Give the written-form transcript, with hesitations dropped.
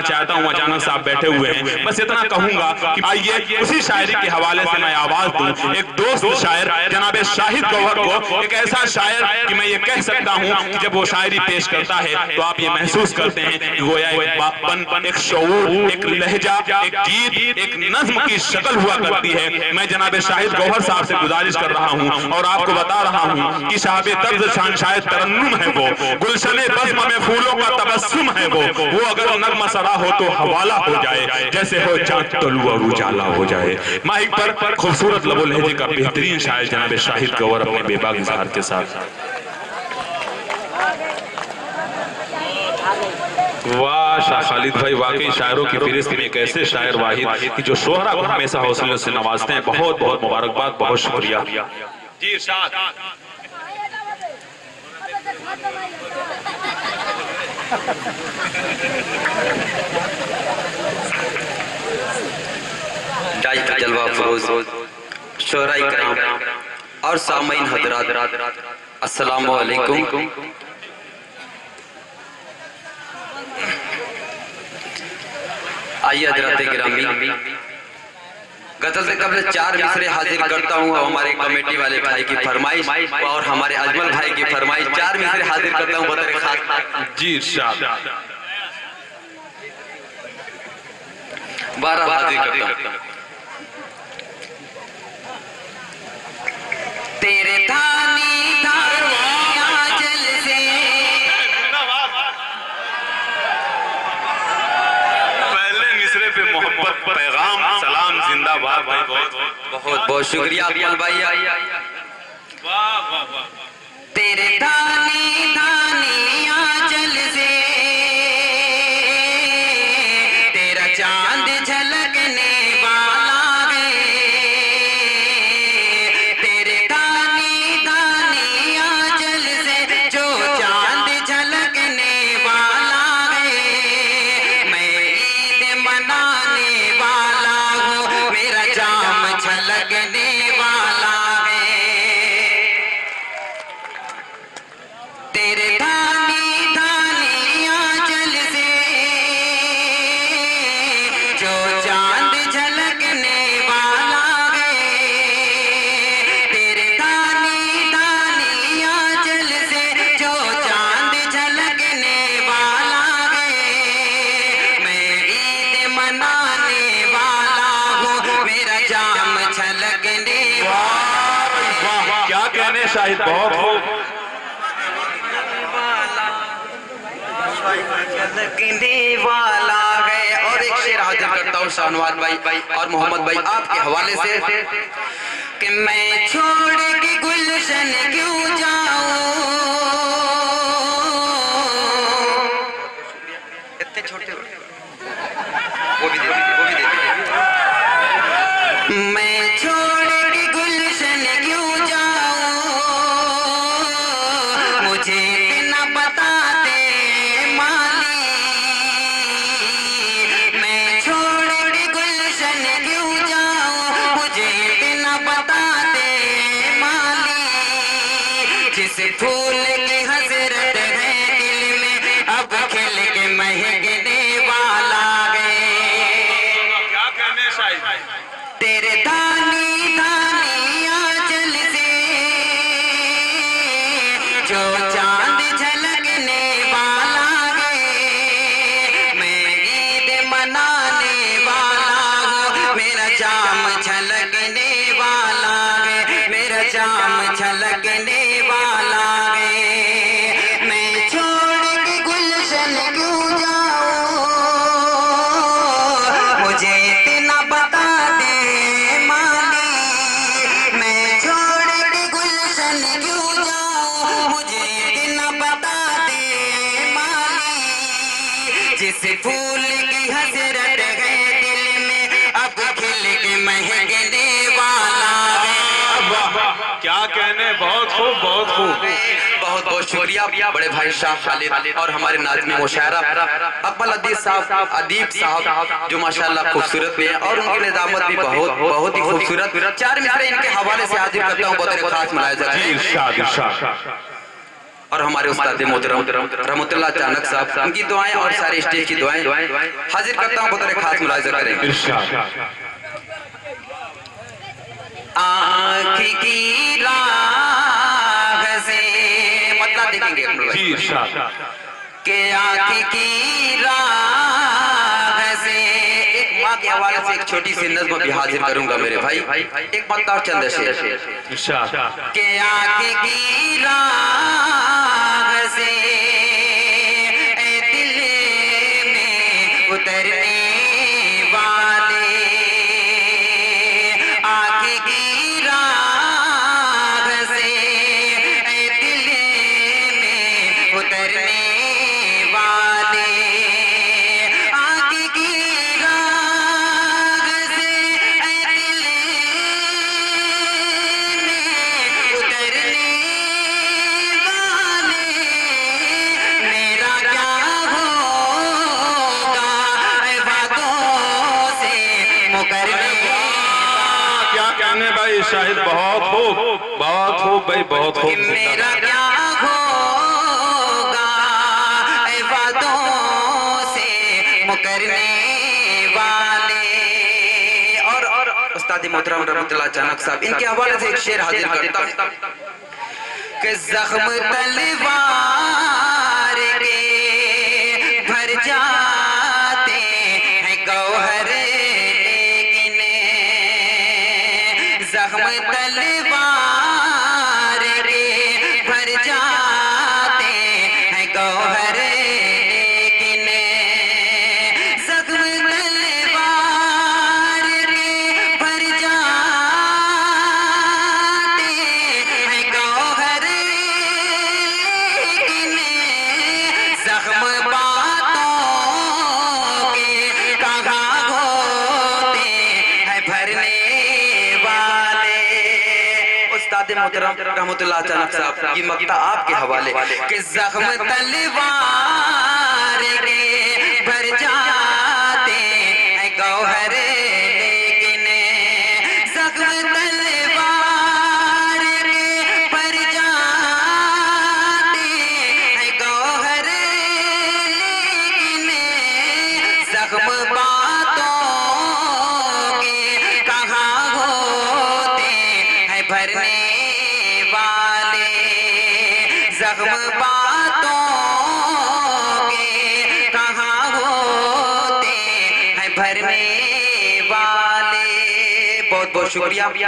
चाहता हूँ, अचानक से आप बैठे हुए हैं, बस इतना कहूंगा कि आइए उसी शायरी के हवाले से मैं आवाज दूं। एक दोस्त शायर जनाब शाहिद गौहर को, एक ऐसा शायर कि मैं ये कह सकता हूँ कि जब वो शायरी पेश करता है तो आप ये महसूस करते हैं कि गोया एक बापन, एक शऊर, एक लहजा, एक गीत, एक नज्म की शक्ल हुआ करती है। मैं जनाब शाहिद गौहर साहब से गुजारिश कर रहा हूँ और आपको बता रहा हूँ कि साहबे तर्ज शान शायद तरन्नुम है वो, गुलशने बज़्म में फूलों का तबस्सुम है वो अगर नगमा सरा हो तो हवाला हो जाए, जैसे हो चांद तलू और उजाला हो जाए। माइक पर खूबसूरत लबो लहजे का बेहतरीन शायर जनाब शाहिद गौहर अपने बेबाक इज़हार के साथ। वाह शाह खालिद भाई, वाकई शायरों की फिरिस्त में एक ऐसे शायर वाहिद कि जो शोहरा को हमेशा हौसले से नवाजते हैं। बहुत बहुत मुबारकबाद, बहुत शुक्रिया जी। इरशाद डाई का जलवा फरोज शोहराई कराम और सामईन हजरात, अस्सलामु अलैकुम। आइए हजरात गिरामी, गजल से कबल 4 मिसरे हाजिर करता हूँ। हमारे कमेटी वाले भाई की फरमाइश और हमारे अजमल भाई की फरमाइश, 4 मिसरे हाजिर करता हूँ बतौर खास जी। इरशाद 12 हाजिर करता हूँ। तेरे धानी धानी आंचल से पहले मिसरे पे मोहब्बत पैगाम सलाम जिंदाबाद भाई। बहुत बहुत शुक्रिया अकमल भाई। वाह वाह वाह। तेरे धानी धानी आंचल से तेरा चांद झलकने वाला है, तेरे धानी धानी आंचल से जो चांद झलकने वाला है। मैं ईद मनाने वाला हूँ, मेरा जाम झलकने वाला है। तेरे धानी धानी आंचल से जो चांद झलकने वाला है, तेरे धानी धानी आंचल से जो चांद झलकने वाला है। मैं ईद मनाने वाला हूँ, मेरा जाम झलकने वाला। क्या कहने शाहिद, बहुत खूब। झलकने वाला है। और एक शेर हाजिर करता हूँ शाहनवाज भाई और मोहम्मद भाई आपके हवाले से कि मैं छोड़ के गुलशन क्यों जाऊं, इतने छोटे वो भी दे मैं छोड़ के गुलशन क्यों जाऊं, मुझे बिना बताते माली, मैं छोड़ के गुलशन क्यों जाऊं, मुझे बिना बताते माली। जिस फूल की हसरत है दिल में अब खिल के महकने वाला है। क्या कहने शाहिद, तेरे धानी धानी आंचल से जो चांद झलकने वाला है। मैं ईद मनाने वाला हूँ, मेरा जाम झलकने वाला है, मेरा जाम झलकने वाला है। मैं छोड़ के गुलशन क्यों जाऊं, मुझे इतना बता दे माली। मैं छोड़ के गुलशन क्यों जाऊं, मुझे इतना बता दे माली। जिस फूल की हसरत है दिल में अब खिल के महकने वाला है। क्या कहने, बहुत खूब बहुत खूब। बहुत बहुत शुक्रिया बड़े भाई शाह खालिद और हमारे नाज़िम मुशायरा अकमल अदीब साहब जो माशाल्लाह खूबसूरत भी है और उनकी निज़ामत भी बहुत ही खूबसूरत। 4 मिसरे इनके हवाले से हाजिर करता हूँ बतौर खास मुलाहिज़ा। इरशाद इरशाद। और हमारे उस्ताद मोहतरम रहमतुल्लाह चानक साहब, उनकी दुआएं और सारे स्टेज की दुआएं हाजिर करता हूँ। बतौर खास मुलाहिजा करें। आँख की राह से मतलब देखेंगे कि आँख की राह से एक माँ के हवाले से एक छोटी सी नज़्म भी हाजिर करूंगा मेरे भाई। एक मतलब चंद शेर के आँख की राह से दिल में उतरने वाले, आँख की राह से दिल में उतरने वाले, आँख की राह से दिल में उतरने वाले, मेरा क्या होगा वादों से मुकरने। क्या कहने भाई शाहिद, बहुत हो भाई, बहुत हो। मेरा क्या होगा वादों से मुकरने वाले। और उस्ताद मोहतरम रहमतुल्लाह चानक साहब, इनके हवाले से एक शेर हाजिर करता हूं कि जख्म तलवार के भर जाते हैं गौहर, लेकिन जख्म तलवार के भर जाते हैं गौहर, लेकिन जख्म तलवार के भर जाते हैं गौहर, लेकिन जख्म बातों के कहाँ होते हैं भरने वाले। उस्ताद मोहतरम रहमतुल्लाह चानक साहब, ये मक्ता आपके हवाले कि जख्म तलवार के भर जाते हैं गौहर, लेकिन जख्म तलवार के भर जाते हैं गौहर, लेकिन जख्म बातों के कहाँ होते हैं भरने वाले, जख्म बातों के कहाँ होते हैं भरने वाले। बहुत बहुत शुक्रिया।